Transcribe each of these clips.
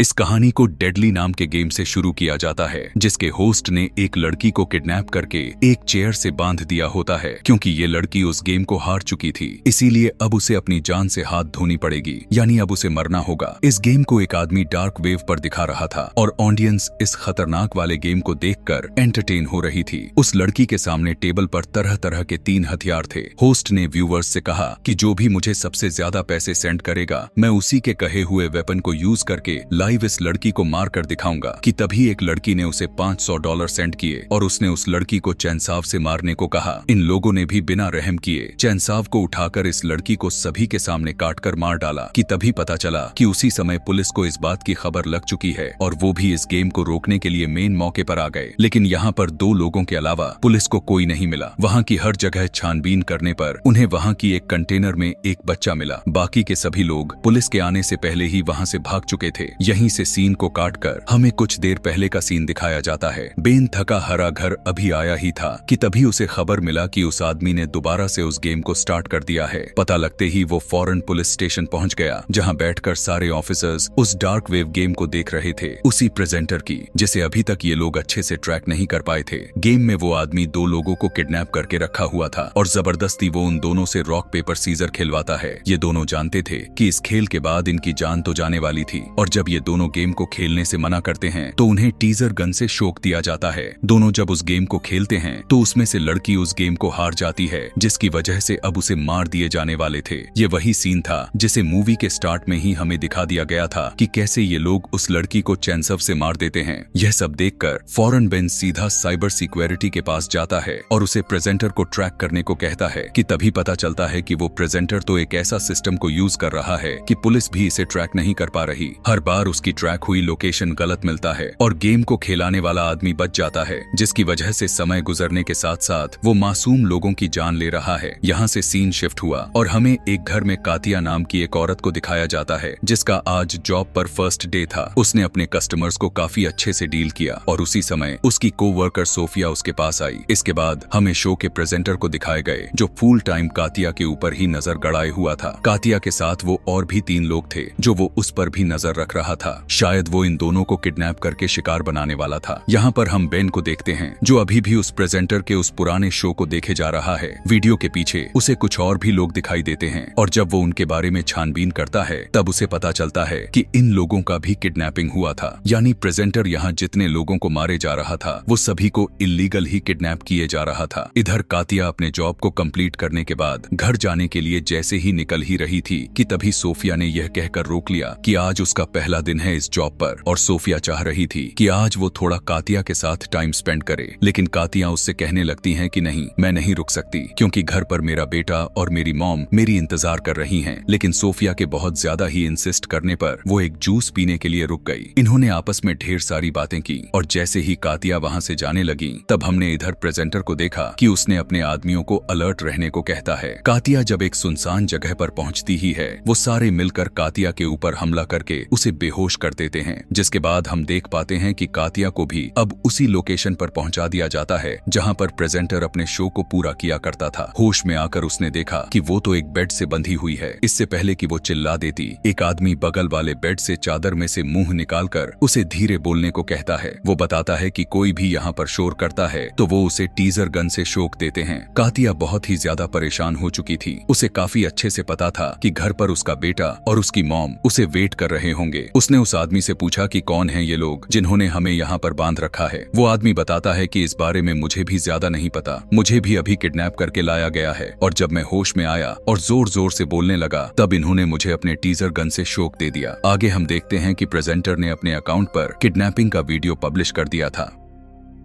इस कहानी को डेडली नाम के गेम से शुरू किया जाता है, जिसके होस्ट ने एक लड़की को किडनैप करके एक चेयर से बांध दिया होता है। क्योंकि ये लड़की उस गेम को हार चुकी थी, इसीलिए अब उसे अपनी जान से हाथ धोनी पड़ेगी, यानी अब उसे मरना होगा। इस गेम को एक आदमी डार्क वेव पर दिखा रहा था और ऑडियंस इस खतरनाक वाले गेम को देखकर एंटरटेन हो रही थी। उस लड़की के सामने टेबल पर तरह तरह के 3 हथियार थे। होस्ट ने व्यूअर्स से कहा कि जो भी मुझे सबसे ज्यादा पैसे सेंड करेगा, मैं उसी के कहे हुए वेपन को यूज करके लाइव इस लड़की को मार कर दिखाऊंगा। कि तभी एक लड़की ने उसे $500 सेंड किए और उसने उस लड़की को चैनसाव से मारने को कहा। इन लोगों ने भी बिना रहम किए चैनसाव को उठाकर इस लड़की को सभी के सामने काटकर मार डाला। कि तभी पता चला कि उसी समय पुलिस को इस बात की खबर लग चुकी है और वो भी इस गेम को रोकने के लिए मेन मौके पर आ गए। लेकिन यहाँ पर 2 लोगों के अलावा पुलिस को कोई नहीं मिला। वहाँ की हर जगह छानबीन करने पर उन्हें वहाँ की एक कंटेनर में एक बच्चा मिला। बाकी के सभी लोग पुलिस के आने से पहले ही वहाँ से भाग चुके थे। यहीं से सीन को काटकर हमें कुछ देर पहले का सीन दिखाया जाता है। बेन थका हरा घर अभी आया ही था कि तभी उसे खबर मिला कि उस आदमी ने दोबारा से उस गेम को स्टार्ट कर दिया है। पता लगते ही वो फौरन पुलिस स्टेशन पहुंच गया, जहां बैठकर सारे ऑफिसर्स उस डार्क वेव गेम को देख रहे थे, उसी प्रेजेंटर की, जिसे अभी तक ये लोग अच्छे से ट्रैक नहीं कर पाए थे। गेम में वो आदमी 2 लोगों को किडनैप करके रखा हुआ था और जबरदस्ती वो उन दोनों से रॉक पेपर सीजर खिलवाता है। ये दोनों जानते थे कि इस खेल के बाद इनकी जान तो जाने वाली थी और जब ये दोनों गेम को खेलने से मना करते हैं तो उन्हें टीजर गन से शोक दिया जाता है। दोनों जब उस गेम को खेलते हैं तो उसमें से लड़की उस गेम को हार जाती है, जिसकी वजह से अब उसे मार दिए जाने वाले थे। ये वही सीन था जिसे मूवी के स्टार्ट में ही हमें दिखा दिया गया था कि कैसे ये लोग उस लड़की को चैनसव से मार देते हैं। यह सब देखकर फौरन बेन सीधा साइबर सिक्योरिटी के पास जाता है और उसे प्रेजेंटर को ट्रैक करने को कहता है। कि तभी पता चलता है कि वो प्रेजेंटर तो एक ऐसा सिस्टम को यूज कर रहा है कि पुलिस भी इसे ट्रैक नहीं कर पा रही। हर बार उसकी ट्रैक हुई लोकेशन गलत मिलता है और गेम को खिलाने वाला आदमी बच जाता है, जिसकी वजह से समय गुजरने के साथ साथ वो मासूम लोगों की जान ले रहा है। यहाँ से सीन शिफ्ट हुआ और हमें एक घर में कातिया नाम की एक औरत को दिखाया जाता है, जिसका आज जॉब पर फर्स्ट डे था। उसने अपने कस्टमर्स को काफी अच्छे से डील किया और उसी समय उसकी कोवर्कर सोफिया उसके पास आई। इसके बाद हमें शो के प्रेजेंटर को दिखाए गए, जो फुल टाइम कातिया के ऊपर ही नजर गड़ाए हुआ था। कातिया के साथ वो और भी 3 लोग थे जो वो उस पर भी नजर रख रहा था। शायद वो इन दोनों को किडनैप करके शिकार बनाने वाला था। यहाँ पर हम बेन को देखते हैं, जो अभी भी उस प्रेजेंटर के उस पुराने शो को देखे जा रहा है। वीडियो के पीछे उसे कुछ और भी लोग दिखाई देते हैं और जब वो उनके बारे में छानबीन करता है तब उसे पता चलता है कि इन लोगों का भी किडनैपिंग हुआ था। यानी प्रेजेंटर यहाँ जितने लोगों को मारे जा रहा था वो सभी को इल्लीगल ही किडनैप किए जा रहा था। इधर कातिया अपने जॉब को कंप्लीट करने के बाद घर जाने के लिए जैसे ही निकल ही रही थी कि तभी सोफिया ने यह कहकर रोक लिया कि आज उसका पहला दिन है इस जॉब पर और सोफिया चाह रही थी कि आज वो थोड़ा कातिया के साथ टाइम स्पेंड करे। लेकिन कातिया उससे कहने लगती हैं कि नहीं, मैं नहीं रुक सकती, क्योंकि घर पर मेरा बेटा और मेरी मॉम मेरी इंतजार कर रही हैं। लेकिन सोफिया के बहुत ज्यादा ही इंसिस्ट करने पर वो एक जूस पीने के लिए रुक गई। इन्होंने आपस में ढेर सारी बातें की और जैसे ही कातिया वहाँ से जाने लगी तब हमने इधर प्रेजेंटर को देखा कि उसने अपने आदमियों को अलर्ट रहने को कहता है। कातिया जब एक सुनसान जगह पर पहुँचती ही है, वो सारे मिलकर कातिया के ऊपर हमला करके उसे बेहोश कर देते हैं। जिसके बाद हम देख पाते हैं कि कातिया को भी अब उसी लोकेशन पर पहुंचा दिया जाता है जहां पर प्रेजेंटर अपने शो को पूरा किया करता था। होश में आकर उसने देखा कि वो तो एक बेड से बंधी हुई है। इससे पहले कि वो चिल्ला देती, एक आदमी बगल वाले बेड से चादर में से मुंह निकालकर उसे धीरे बोलने को कहता है। वो बताता है कि कोई भी यहाँ पर शोर करता है तो वो उसे टीजर गन से शोक देते हैं। कातिया बहुत ही ज्यादा परेशान हो चुकी थी। उसे काफी अच्छे से पता था कि घर पर उसका बेटा और उसकी मॉम उसे वेट कर रहे होंगे। उसने उस आदमी से पूछा कि कौन है ये लोग जिन्होंने हमें यहाँ पर बांध रखा है। वो आदमी बताता है कि इस बारे में मुझे भी ज्यादा नहीं पता, मुझे भी अभी किडनैप करके लाया गया है और जब मैं होश में आया और जोर जोर से बोलने लगा तब इन्होंने मुझे अपने टीजर गन से शोक दे दिया। आगे हम देखते हैं कि प्रेजेंटर ने अपने अकाउंट पर किडनैपिंग का वीडियो पब्लिश कर दिया था।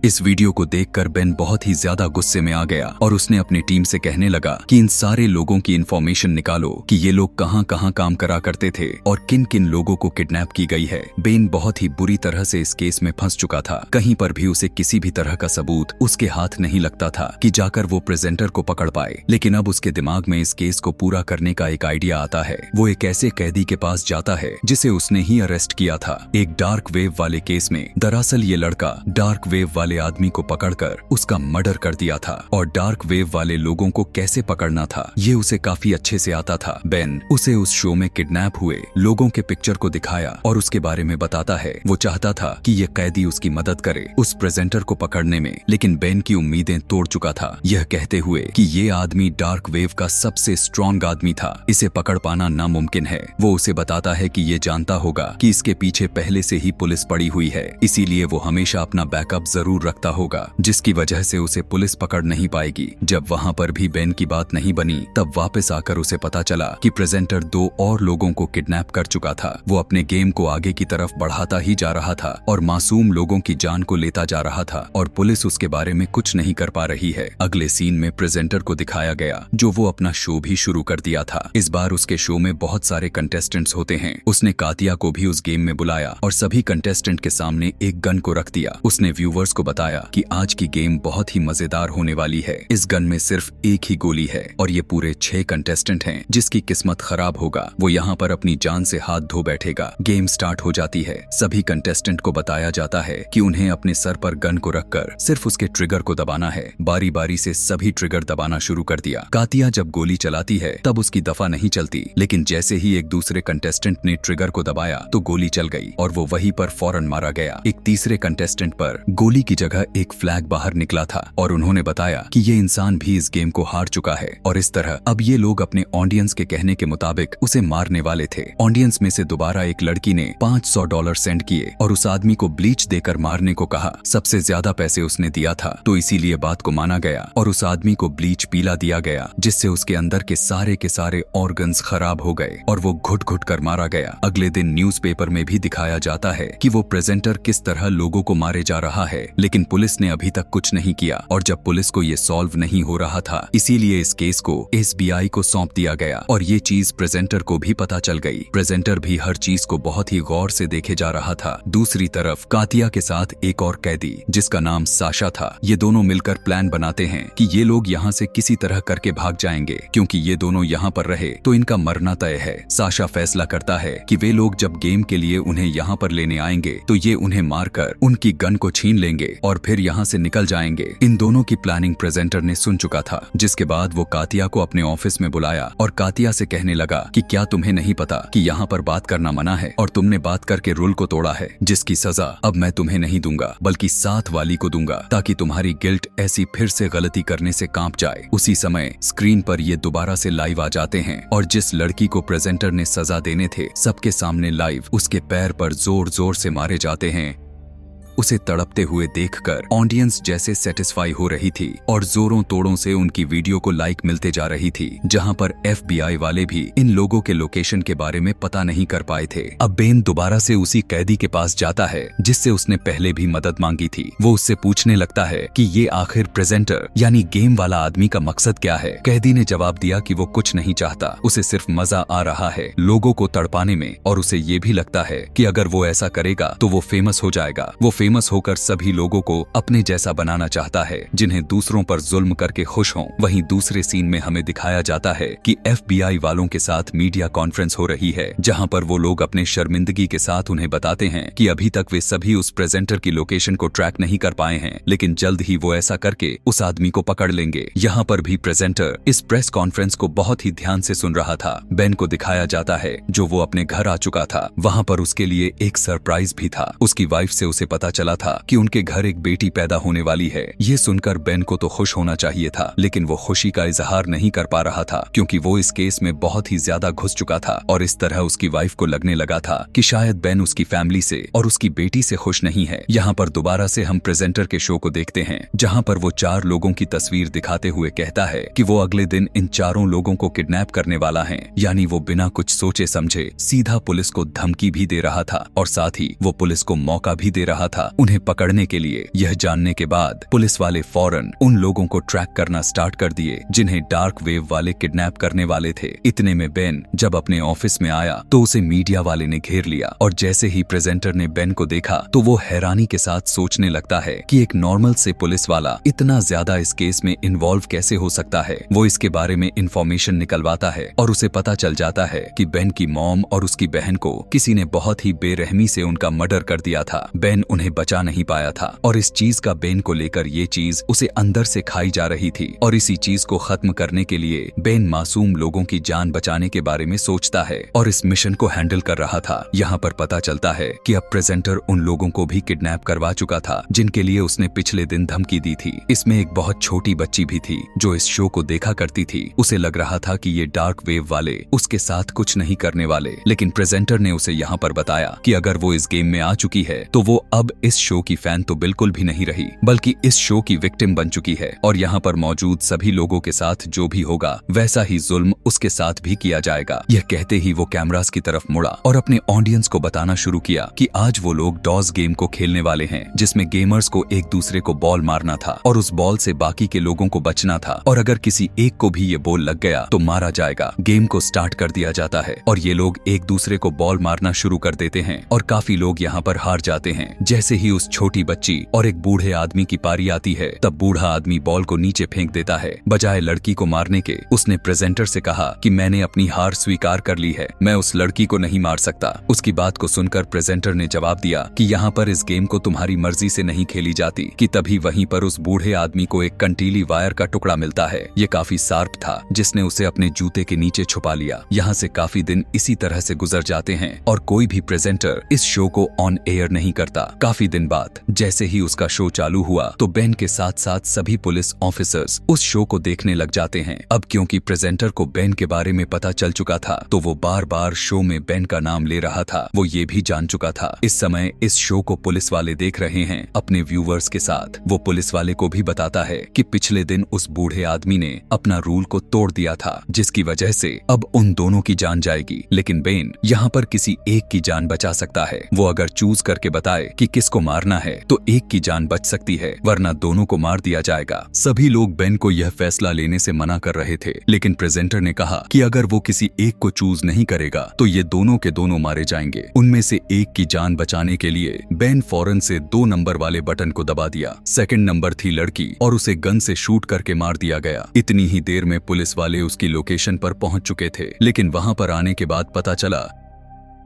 इस वीडियो को देखकर बेन बहुत ही ज्यादा गुस्से में आ गया और उसने अपनी टीम से कहने लगा कि इन सारे लोगों की इन्फॉर्मेशन निकालो कि ये लोग कहां कहां काम करा करते थे और किन किन लोगों को किडनैप की गई है। बेन बहुत ही बुरी तरह से इस केस में फंस चुका था। कहीं पर भी उसे किसी भी तरह का सबूत उसके हाथ नहीं लगता था कि जाकर वो प्रेजेंटर को पकड़ पाए। लेकिन अब उसके दिमाग में इस केस को पूरा करने का एक आइडिया आता है। वो एक ऐसे कैदी के पास जाता है जिसे उसने ही अरेस्ट किया था एक डार्क वेव वाले केस में। दरअसल ये लड़का डार्क वेव वाले आदमी को पकड़कर उसका मर्डर कर दिया था और डार्क वेव वाले लोगों को कैसे पकड़ना था ये उसे काफी अच्छे से आता था। बेन उसे उस शो में किडनैप हुए लोगों के पिक्चर को दिखाया और उसके बारे में बताता है। वो चाहता था कि ये कैदी उसकी मदद करे उस प्रेजेंटर को पकड़ने में, लेकिन बेन की उम्मीदें तोड़ चुका था, यह कहते हुए कि ये आदमी डार्क वेव का सबसे स्ट्रॉन्ग आदमी था, इसे पकड़ पाना नामुमकिन है। वो उसे बताता है कि ये जानता होगा कि इसके पीछे पहले से ही पुलिस पड़ी हुई है, इसीलिए वो हमेशा अपना बैकअप जरूर रखता होगा, जिसकी वजह से उसे पुलिस पकड़ नहीं पाएगी। जब वहाँ पर भी बेन की बात नहीं बनी, तब वापस आकर उसे पता चला कि प्रेजेंटर 2 और लोगों को किडनैप कर चुका था। वो अपने गेम को आगे की तरफ बढ़ाता ही जा रहा था और मासूम लोगों की जान को लेता जा रहा था और पुलिस उसके बारे में कुछ नहीं कर पा रही है। अगले सीन में प्रेजेंटर को दिखाया गया जो वो अपना शो भी शुरू कर दिया था। इस बार उसके शो में बहुत सारे कंटेस्टेंट्स होते हैं। उसने कातिया को भी उस गेम में बुलाया और सभी कंटेस्टेंट के सामने एक गन को रख दिया। उसने व्यूवर्स को बताया कि आज की गेम बहुत ही मजेदार होने वाली है। इस गन में सिर्फ एक ही गोली है और ये पूरे 6 कंटेस्टेंट हैं। जिसकी किस्मत खराब होगा वो यहाँ पर अपनी जान से हाथ धो बैठेगा। गेम स्टार्ट हो जाती है। सभी कंटेस्टेंट को बताया जाता है कि उन्हें अपने सर पर गन को रखकर सिर्फ उसके ट्रिगर को दबाना है। बारी बारी से सभी ट्रिगर दबाना शुरू कर दिया। कातिया जब गोली चलाती है तब उसकी दफा नहीं चलती, लेकिन जैसे ही एक दूसरे कंटेस्टेंट ने ट्रिगर को दबाया तो गोली चल गई और वो वहीं पर फौरन मारा गया। एक तीसरे कंटेस्टेंट पर गोली की जगह एक फ्लैग बाहर निकला था और उन्होंने बताया कि ये इंसान भी इस गेम को हार चुका है और इस तरह अब ये लोग अपने ऑडियंस के कहने के मुताबिक उसे मारने वाले थे। ऑडियंस में से दोबारा एक लड़की ने $500 सेंड किए और उस आदमी को ब्लीच देकर मारने को कहा। सबसे ज्यादा पैसे उसने दिया था तो इसीलिए बात को माना गया और उस आदमी को ब्लीच पीला दिया गया, जिससे उसके अंदर के सारे ऑर्गन्स खराब हो गए और वो घुट घुट कर मारा गया। अगले दिन न्यूज़पेपर में भी दिखाया जाता है कि वो प्रेजेंटर किस तरह लोगों को मारे जा रहा है, लेकिन पुलिस ने अभी तक कुछ नहीं किया और जब पुलिस को ये सॉल्व नहीं हो रहा था इसीलिए इस केस को FBI को सौंप दिया गया और ये चीज प्रेजेंटर को भी पता चल गई। प्रेजेंटर भी हर चीज को बहुत ही गौर से देखे जा रहा था। दूसरी तरफ कातिया के साथ एक और कैदी जिसका नाम साशा था। ये दोनों मिलकर प्लान बनाते हैं कि ये लोग यहाँ से किसी तरह करके भाग जाएंगे, क्योंकि ये दोनों यहाँ पर रहे तो इनका मरना तय है। साशा फैसला करता है कि वे लोग जब गेम के लिए उन्हें यहाँ पर लेने आएंगे तो ये उन्हें मारकर उनकी गन को छीन लेंगे और फिर यहाँ से निकल जाएंगे। इन दोनों की प्लानिंग प्रेजेंटर ने सुन चुका था, जिसके बाद वो कातिया को अपने ऑफिस में बुलाया और कातिया से कहने लगा कि क्या तुम्हें नहीं पता कि यहाँ पर बात करना मना है और तुमने बात करके रूल को तोड़ा है, जिसकी सजा अब मैं तुम्हें नहीं दूंगा बल्कि साथ वाली को दूंगा, ताकि तुम्हारी गिल्ट ऐसी फिर से गलती करने से कांप जाए। उसी समय स्क्रीन पर ये दोबारा से लाइव आ जाते हैं और जिस लड़की को प्रेजेंटर ने सजा देने थे सबके सामने लाइव उसके पैर पर जोर जोर से मारे जाते हैं। उसे तड़पते हुए देखकर ऑडियंस जैसे सेटिस्फाई हो रही थी और जोरों तोड़ों से उनकी वीडियो को लाइक मिलते जा रही थी, जहां पर FBI वाले भी इन लोगों के लोकेशन के बारे में पता नहीं कर पाए थे। अब बेन दोबारा से उसी कैदी के पास जाता है जिससे उसने पहले भी मदद मांगी थी। वो उससे पूछने लगता है कि ये आखिर प्रेजेंटर यानी गेम वाला आदमी का मकसद क्या है। कैदी ने जवाब दिया कि वो कुछ नहीं चाहता, उसे सिर्फ मजा आ रहा है लोगों को तड़पाने में और उसे ये भी लगता है कि अगर वो ऐसा करेगा तो वो फेमस हो जाएगा। वो फेमस होकर सभी लोगों को अपने जैसा बनाना चाहता है जिन्हें दूसरों पर जुल्म करके खुश हों। वहीं दूसरे सीन में हमें दिखाया जाता है कि FBI वालों के साथ मीडिया कॉन्फ्रेंस हो रही है, जहां पर वो लोग अपने शर्मिंदगी के साथ उन्हें बताते हैं कि अभी तक वे सभी उस प्रेजेंटर की लोकेशन को ट्रैक नहीं कर पाए हैं, लेकिन जल्द ही वो ऐसा करके उस आदमी को पकड़ लेंगे। यहाँ पर भी प्रेजेंटर इस प्रेस कॉन्फ्रेंस को बहुत ही ध्यान से सुन रहा था। बेन को दिखाया जाता है जो वो अपने घर आ चुका था। वहाँ पर उसके लिए एक सरप्राइज भी था। उसकी वाइफ से उसे पता चला था कि उनके घर एक बेटी पैदा होने वाली है। ये सुनकर बेन को तो खुश होना चाहिए था, लेकिन वो खुशी का इजहार नहीं कर पा रहा था क्योंकि वो इस केस में बहुत ही ज्यादा घुस चुका था और इस तरह उसकी वाइफ को लगने लगा था कि शायद बेन उसकी फैमिली से और उसकी बेटी से खुश नहीं है। यहाँ पर दोबारा से हम प्रेजेंटर के शो को देखते हैं, जहाँ पर वो 4 लोगों की तस्वीर दिखाते हुए कहता है कि वो अगले दिन इन 4 लोगों को किडनैप करने वाला है। यानी वो बिना कुछ सोचे समझे सीधा पुलिस को धमकी भी दे रहा था और साथ ही वो पुलिस को मौका भी दे रहा था उन्हें पकड़ने के लिए। यह जानने के बाद पुलिस वाले फौरन उन लोगों को ट्रैक करना स्टार्ट कर दिए जिन्हें डार्क वेव वाले किडनैप करने वाले थे। इतने में बेन जब अपने ऑफिस में आया तो उसे मीडिया वाले ने घेर लिया और जैसे ही प्रेजेंटर ने बेन को देखा तो वो हैरानी के साथ सोचने लगता है कि एक नॉर्मल से पुलिस वाला इतना ज्यादा इस केस में इन्वॉल्व कैसे हो सकता है। वो इसके बारे में इंफॉर्मेशन निकलवाता है और उसे पता चल जाता है कि बेन की मॉम और उसकी बहन को किसी ने बहुत ही बेरहमी से उनका मर्डर कर दिया था। बेन उन्हें बचा नहीं पाया था और इस चीज का बेन को लेकर ये चीज उसे अंदर से खाई जा रही थी और इसी चीज को खत्म करने के लिए बेन मासूम लोगों की जान बचाने के बारे में सोचता है और इस मिशन को हैंडल कर रहा था। यहाँ पर पता चलता है कि अब प्रेजेंटर उन लोगों को भी किडनैप करवा चुका था जिनके लिए उसने पिछले दिन धमकी दी थी। इसमें एक बहुत छोटी बच्ची भी थी जो इस शो को देखा करती थी। उसे लग रहा था कि ये डार्क वेव वाले उसके साथ कुछ नहीं करने वाले, लेकिन प्रेजेंटर ने उसे यहाँ पर बताया कि अगर वो इस गेम में आ चुकी है तो वो अब इस शो की फैन तो बिल्कुल भी नहीं रही बल्कि इस शो की विक्टिम बन चुकी है और यहाँ पर मौजूद सभी लोगों के साथ जो भी होगा वैसा ही जुल्म उसके साथ भी किया जाएगा। यह कहते ही वो कैमरास की तरफ मुड़ा और अपने ऑडियंस को बताना शुरू किया कि आज वो लोग डॉस गेम को खेलने वाले हैं जिसमें गेमर्स को एक दूसरे को बॉल मारना था और उस बॉल से बाकी के लोगों को बचना था और अगर किसी एक को भी ये बॉल लग गया तो मारा जाएगा। गेम को स्टार्ट कर दिया जाता है और ये लोग एक दूसरे को बॉल मारना शुरू कर देते हैं और काफी लोग यहाँ पर हार जाते हैं। जैसे ही उस छोटी बच्ची और एक बूढ़े आदमी की पारी आती है तब बूढ़ा आदमी बॉल को नीचे फेंक देता है। बजाय लड़की को मारने के उसने प्रेजेंटर से कहा कि मैंने अपनी हार स्वीकार कर ली है, मैं उस लड़की को नहीं मार सकता। उसकी बात को सुनकर प्रेजेंटर ने जवाब दिया कि यहाँ पर इस गेम को तुम्हारी मर्जी से नहीं खेली जाती कि तभी वहीं पर उस बूढ़े आदमी को एक कंटीली वायर का टुकड़ा मिलता है। ये काफी शार्प था जिसने उसे अपने जूते के नीचे छुपा लिया। यहाँ से काफी दिन इसी तरह से गुजर जाते हैं और कोई भी प्रेजेंटर इस शो को ऑन एयर नहीं करता। काफी दिन बाद जैसे ही उसका शो चालू हुआ तो बेन के साथ साथ सभी पुलिस ऑफिसर्स उस शो को देखने लग जाते हैं। अब क्योंकि प्रेजेंटर को बेन के बारे में पता चल चुका था तो वो बार बार शो में बेन का नाम ले रहा था। वो ये भी जान चुका था इस समय इस शो को पुलिस वाले देख रहे हैं अपने व्यूवर्स के साथ। वो पुलिस वाले को भी बताता है कि पिछले दिन उस बूढ़े आदमी ने अपना रूल को तोड़ दिया था जिसकी वजह से अब उन दोनों की जान जाएगी, लेकिन बेन यहाँ पर किसी एक की जान बचा सकता है। वो अगर चूज करके बताए कि किसको मारना है तो एक की जान बच सकती है वरना दोनों को मार दिया जाएगा। सभी लोग बेन को यह फैसला लेने से मना कर रहे थे, लेकिन प्रेजेंटर ने कहा कि अगर वो किसी एक को चूज नहीं करेगा तो ये दोनों के दोनों मारे जाएंगे। उनमें से एक की जान बचाने के लिए बेन फौरन से 2 नंबर वाले बटन को दबा दिया। सेकंड नंबर थी लड़की और उसे गन से शूट करके मार दिया गया। इतनी ही देर में पुलिस वाले उसकी लोकेशन पर पहुंच चुके थे, लेकिन वहां पर आने के बाद पता चला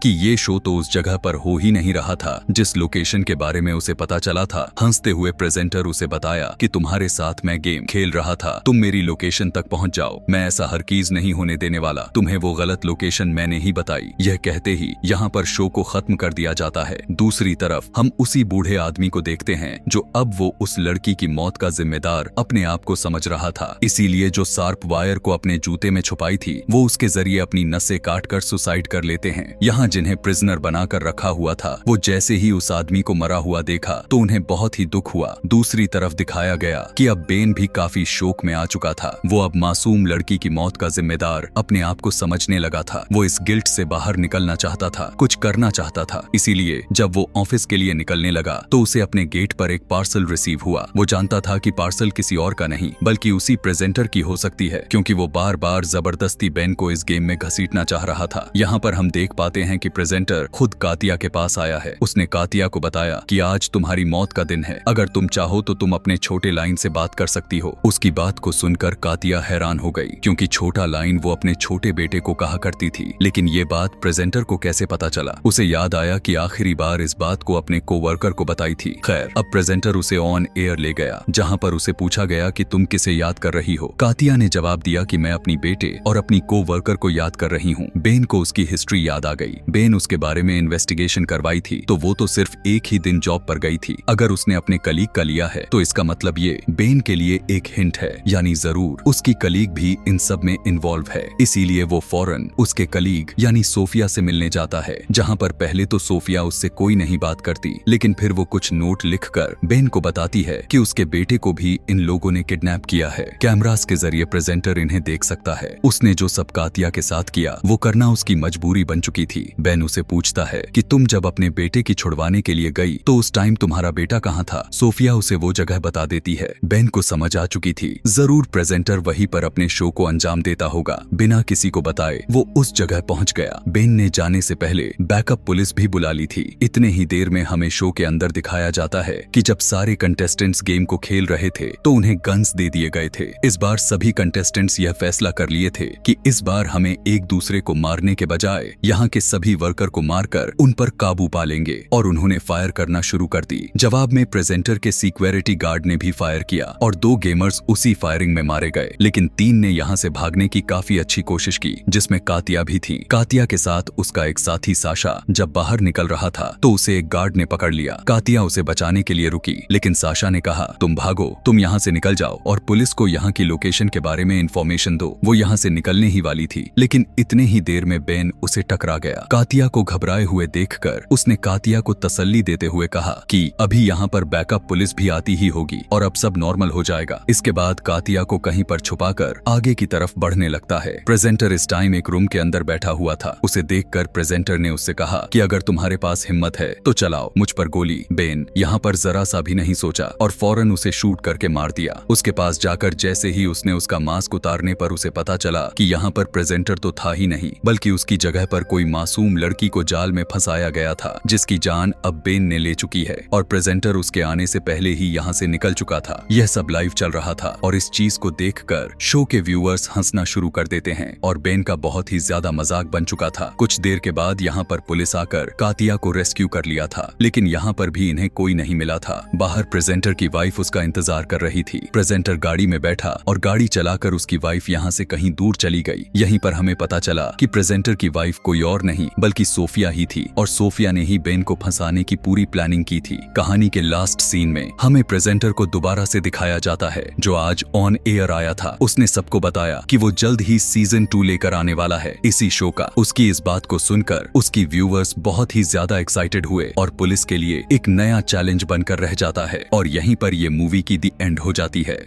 कि ये शो तो उस जगह पर हो ही नहीं रहा था जिस लोकेशन के बारे में उसे पता चला था। हंसते हुए प्रेजेंटर उसे बताया कि तुम्हारे साथ मैं गेम खेल रहा था, तुम मेरी लोकेशन तक पहुंच जाओ, मैं ऐसा हरगिज नहीं होने देने वाला, तुम्हें वो गलत लोकेशन मैंने ही बताई। यह कहते ही यहाँ पर शो को खत्म कर दिया जाता है। दूसरी तरफ हम उसी बूढ़े आदमी को देखते हैं जो अब वो उस लड़की की मौत का जिम्मेदार अपने आप को समझ रहा था, इसीलिए जो शार्प वायर को अपने जूते में छुपाई थी वो उसके जरिए अपनी नसें काटकर सुसाइड कर लेते हैं। यहाँ जिन्हें प्रिजनर बनाकर रखा हुआ था वो जैसे ही उस आदमी को मरा हुआ देखा तो उन्हें बहुत ही दुख हुआ। दूसरी तरफ दिखाया गया कि अब बेन भी काफी शोक में आ चुका था। वो अब मासूम लड़की की मौत का जिम्मेदार अपने आप को समझने लगा था। वो इस गिल्ट से बाहर निकलना चाहता था, कुछ करना चाहता था। इसीलिए जब वो ऑफिस के लिए निकलने लगा तो उसे अपने गेट पर एक पार्सल रिसीव हुआ। वो जानता था कि पार्सल किसी और का नहीं बल्कि उसी प्रेजेंटर की हो सकती है, क्योंकि वो बार बार जबरदस्ती बेन को इस गेम में घसीटना चाह रहा था। यहाँ पर हम देख पाते हैं कि प्रेजेंटर खुद कातिया के पास आया है। उसने कातिया को बताया कि आज तुम्हारी मौत का दिन है, अगर तुम चाहो तो तुम अपने छोटे लाइन से बात कर सकती हो। उसकी बात को सुनकर कातिया हैरान हो गई, क्योंकि छोटा लाइन वो अपने छोटे बेटे को कहा करती थी। लेकिन ये बात प्रेजेंटर को कैसे पता चला? उसे याद आया कि आखिरी बार इस बात को अपने कोवर्कर को बताई थी। खैर, अब प्रेजेंटर उसे ऑन एयर ले गया, जहाँ पर उसे पूछा गया कि तुम किसे याद कर रही हो। कातिया ने जवाब दिया कि मैं अपनी बेटे और अपनी कोवर्कर को याद कर रही हूँ। बेन को उसकी हिस्ट्री याद आ गई। बेन उसके बारे में इन्वेस्टिगेशन करवाई थी तो वो तो सिर्फ एक ही दिन जॉब पर गई थी। अगर उसने अपने कलीग का लिया है तो इसका मतलब ये बेन के लिए एक हिंट है, यानी जरूर उसकी कलीग भी इन सब में इन्वॉल्व है। इसीलिए वो फौरन उसके कलीग यानी सोफिया से मिलने जाता है, जहाँ पर पहले तो सोफिया उससे कोई नहीं बात करती, लेकिन फिर वो कुछ नोट लिखकर बेन को बताती है कि उसके बेटे को भी इन लोगों ने किडनैप किया है। कैमरास के जरिए प्रेजेंटर इन्हें देख सकता है। उसने जो सब कातिया के साथ किया वो करना उसकी मजबूरी बन चुकी थी। बेन उसे पूछता है कि तुम जब अपने बेटे की छुड़वाने के लिए गई तो उस टाइम तुम्हारा बेटा कहाँ था? सोफिया उसे वो जगह बता देती है। बेन को समझ आ चुकी थी जरूर प्रेजेंटर वहीं पर अपने शो को अंजाम देता होगा। बिना किसी को बताए वो उस जगह पहुंच गया। बेन ने जाने से पहले बैकअप पुलिस भी बुला ली थी। इतने ही देर में हमें शो के अंदर दिखाया जाता है कि जब सारे कंटेस्टेंट्स गेम को खेल रहे थे तो उन्हें गन्स दे दिए गए थे। इस बार सभी कंटेस्टेंट्स यह फैसला कर लिए थे कि इस बार हमें एक दूसरे को मारने के बजाय यहाँ के सभी ही वर्कर को मारकर उन पर काबू पा लेंगे और उन्होंने फायर करना शुरू कर दी। जवाब में प्रेजेंटर के सिक्योरिटी गार्ड ने भी फायर किया और 2 गेमर्स उसी फायरिंग में मारे गए, लेकिन 3 ने यहाँ से भागने की काफी अच्छी कोशिश की, जिसमें कातिया भी थी। कातिया के साथ उसका एक साथी साशा जब बाहर निकल रहा था तो उसे एक गार्ड ने पकड़ लिया। कातिया उसे बचाने के लिए रुकी, लेकिन साशा ने कहा, तुम भागो, तुम यहाँ से निकल जाओ और पुलिस को यहाँ की लोकेशन के बारे में इंफॉर्मेशन दो। वो यहाँ से निकलने ही वाली थी, लेकिन इतने ही देर में बेन उसे टकरा गया। कातिया को घबराए हुए देखकर उसने कातिया को तसल्ली देते हुए कहा कि अभी यहाँ पर बैकअप पुलिस भी आती ही होगी और अब सब नॉर्मल हो जाएगा। इसके बाद कातिया को कहीं पर छुपाकर आगे की तरफ बढ़ने लगता है। प्रेजेंटर इस टाइम एक रूम के अंदर बैठा हुआ था। उसे देखकर प्रेजेंटर ने उससे कहा कि अगर तुम्हारे पास हिम्मत है तो चलाओ मुझ पर गोली। बेन यहाँ पर जरा सा भी नहीं सोचा और फौरन उसे शूट करके मार दिया। उसके पास जाकर जैसे ही उसने उसका मास्क उतारने पर उसे पता चला कि यहाँ पर प्रेजेंटर तो था ही नहीं, बल्कि उसकी जगह पर कोई मासूम लड़की को जाल में फंसाया गया था, जिसकी जान अब बेन ने ले चुकी है और प्रेजेंटर उसके आने से पहले ही यहाँ से निकल चुका था। यह सब लाइव चल रहा था और इस चीज को देखकर शो के व्यूअर्स हंसना शुरू कर देते हैं और बेन का बहुत ही ज्यादा मजाक बन चुका था। कुछ देर के बाद यहाँ पर पुलिस आकर कातिया को रेस्क्यू कर लिया था, लेकिन यहाँ पर भी इन्हें कोई नहीं मिला था। बाहर प्रेजेंटर की वाइफ उसका इंतजार कर रही थी। प्रेजेंटर गाड़ी में बैठा और गाड़ी चलाकर उसकी वाइफ यहाँ से कहीं दूर चली गई। यहीं पर हमें पता चला कि प्रेजेंटर की वाइफ कोई और नहीं बल्कि सोफिया ही थी और सोफिया ने ही बेन को फंसाने की पूरी प्लानिंग की थी। कहानी के लास्ट सीन में हमें प्रेजेंटर को दोबारा से दिखाया जाता है, जो आज ऑन एयर आया था। उसने सबको बताया कि वो जल्द ही सीजन 2 लेकर आने वाला है इसी शो का। उसकी इस बात को सुनकर उसकी व्यूअर्स बहुत ही ज्यादा एक्साइटेड हुए और पुलिस के लिए एक नया चैलेंज बनकर रह जाता है और यहीं पर ये मूवी की दी एंड हो जाती है।